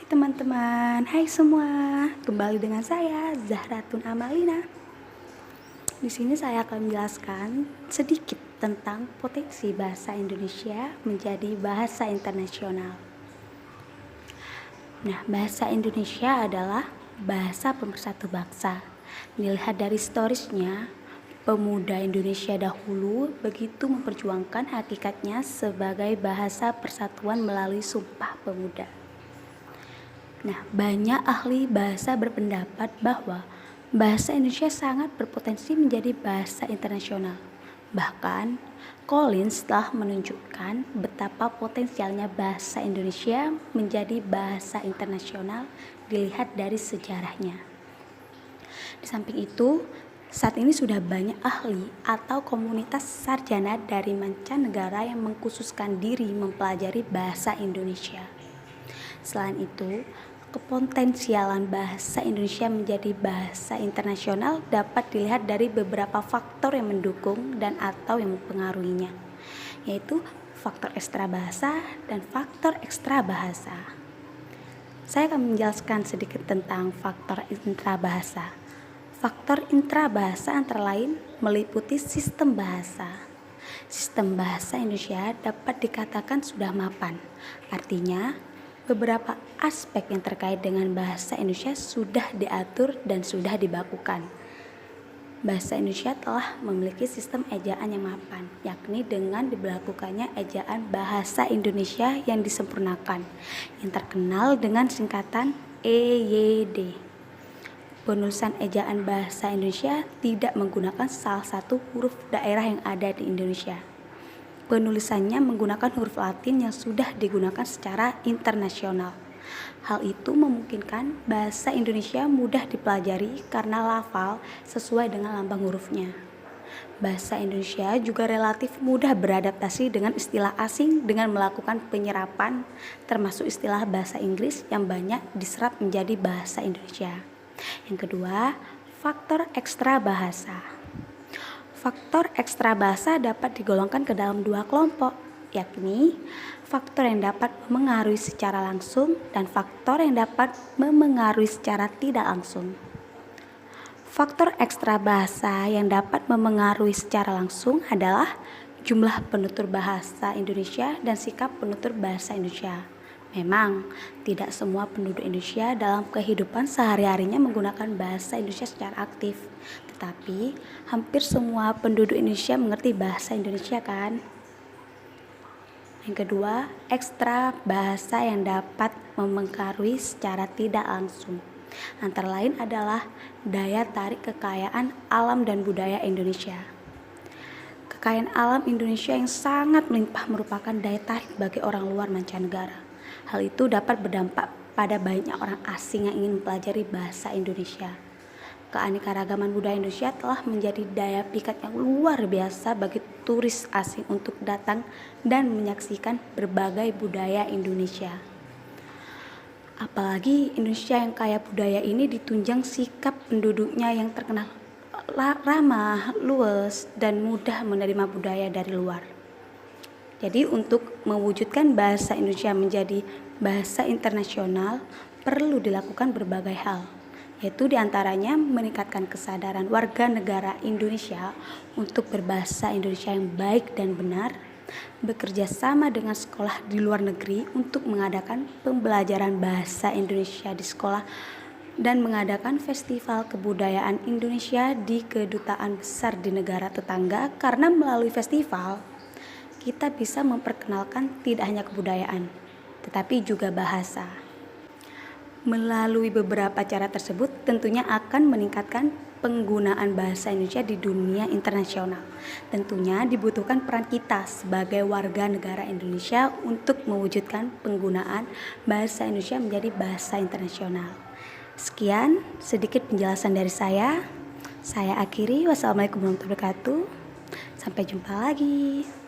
Hai teman-teman, hai semua. Kembali dengan saya Zahratun Amalina. Di sini saya akan menjelaskan sedikit tentang potensi bahasa Indonesia menjadi bahasa internasional. Nah, bahasa Indonesia adalah bahasa pemersatu bangsa. Dilihat dari historisnya, pemuda Indonesia dahulu begitu memperjuangkan hakikatnya sebagai bahasa persatuan melalui Sumpah Pemuda. Nah, banyak ahli bahasa berpendapat bahwa bahasa Indonesia sangat berpotensi menjadi bahasa internasional. Bahkan, Collins telah menunjukkan betapa potensialnya bahasa Indonesia menjadi bahasa internasional dilihat dari sejarahnya. Di samping itu, saat ini sudah banyak ahli atau komunitas sarjana dari mancanegara yang mengkhususkan diri mempelajari bahasa Indonesia. Selain itu, kepotensialan bahasa Indonesia menjadi bahasa internasional dapat dilihat dari beberapa faktor yang mendukung dan atau yang mempengaruhinya, yaitu faktor ekstra bahasa dan faktor ekstra bahasa. Saya akan menjelaskan sedikit tentang faktor intra bahasa. Faktor intra bahasa antara lain meliputi sistem bahasa. Sistem bahasa Indonesia dapat dikatakan sudah mapan, artinya beberapa aspek yang terkait dengan bahasa Indonesia sudah diatur dan sudah dibakukan. Bahasa Indonesia telah memiliki sistem ejaan yang mapan, yakni dengan diberlakukannya ejaan bahasa Indonesia yang disempurnakan, yang terkenal dengan singkatan EYD. Penulisan ejaan bahasa Indonesia tidak menggunakan salah satu huruf daerah yang ada di Indonesia. Penulisannya menggunakan huruf Latin yang sudah digunakan secara internasional. Hal itu memungkinkan bahasa Indonesia mudah dipelajari karena lafal sesuai dengan lambang hurufnya. Bahasa Indonesia juga relatif mudah beradaptasi dengan istilah asing dengan melakukan penyerapan, termasuk istilah bahasa Inggris yang banyak diserap menjadi bahasa Indonesia. Yang kedua, faktor ekstra bahasa. Faktor ekstra bahasa dapat digolongkan ke dalam dua kelompok, yakni faktor yang dapat memengaruhi secara langsung dan faktor yang dapat memengaruhi secara tidak langsung. Faktor ekstra bahasa yang dapat memengaruhi secara langsung adalah jumlah penutur bahasa Indonesia dan sikap penutur bahasa Indonesia. Memang, tidak semua penduduk Indonesia dalam kehidupan sehari-harinya menggunakan bahasa Indonesia secara aktif. Tetapi, hampir semua penduduk Indonesia mengerti bahasa Indonesia kan? Yang kedua, ekstra bahasa yang dapat memengaruhi secara tidak langsung. Antara lain adalah daya tarik kekayaan alam dan budaya Indonesia. Kekayaan alam Indonesia yang sangat melimpah merupakan daya tarik bagi orang luar mancanegara. Hal itu dapat berdampak pada banyak orang asing yang ingin mempelajari bahasa Indonesia. Keanekaragaman budaya Indonesia telah menjadi daya pikat yang luar biasa bagi turis asing untuk datang dan menyaksikan berbagai budaya Indonesia. Apalagi Indonesia yang kaya budaya ini ditunjang sikap penduduknya yang terkenal ramah, luas, dan mudah menerima budaya dari luar. Jadi untuk mewujudkan bahasa Indonesia menjadi bahasa internasional perlu dilakukan berbagai hal, yaitu diantaranya meningkatkan kesadaran warga negara Indonesia untuk berbahasa Indonesia yang baik dan benar, bekerja sama dengan sekolah di luar negeri untuk mengadakan pembelajaran bahasa Indonesia di sekolah, dan mengadakan festival kebudayaan Indonesia di kedutaan besar di negara tetangga, karena melalui festival kita bisa memperkenalkan tidak hanya kebudayaan, tetapi juga bahasa. Melalui beberapa cara tersebut tentunya akan meningkatkan penggunaan bahasa Indonesia di dunia internasional. Tentunya dibutuhkan peran kita sebagai warga negara Indonesia untuk mewujudkan penggunaan bahasa Indonesia menjadi bahasa internasional. Sekian sedikit penjelasan dari saya. Saya akhiri. Wassalamualaikum warahmatullahi wabarakatuh. Sampai jumpa lagi.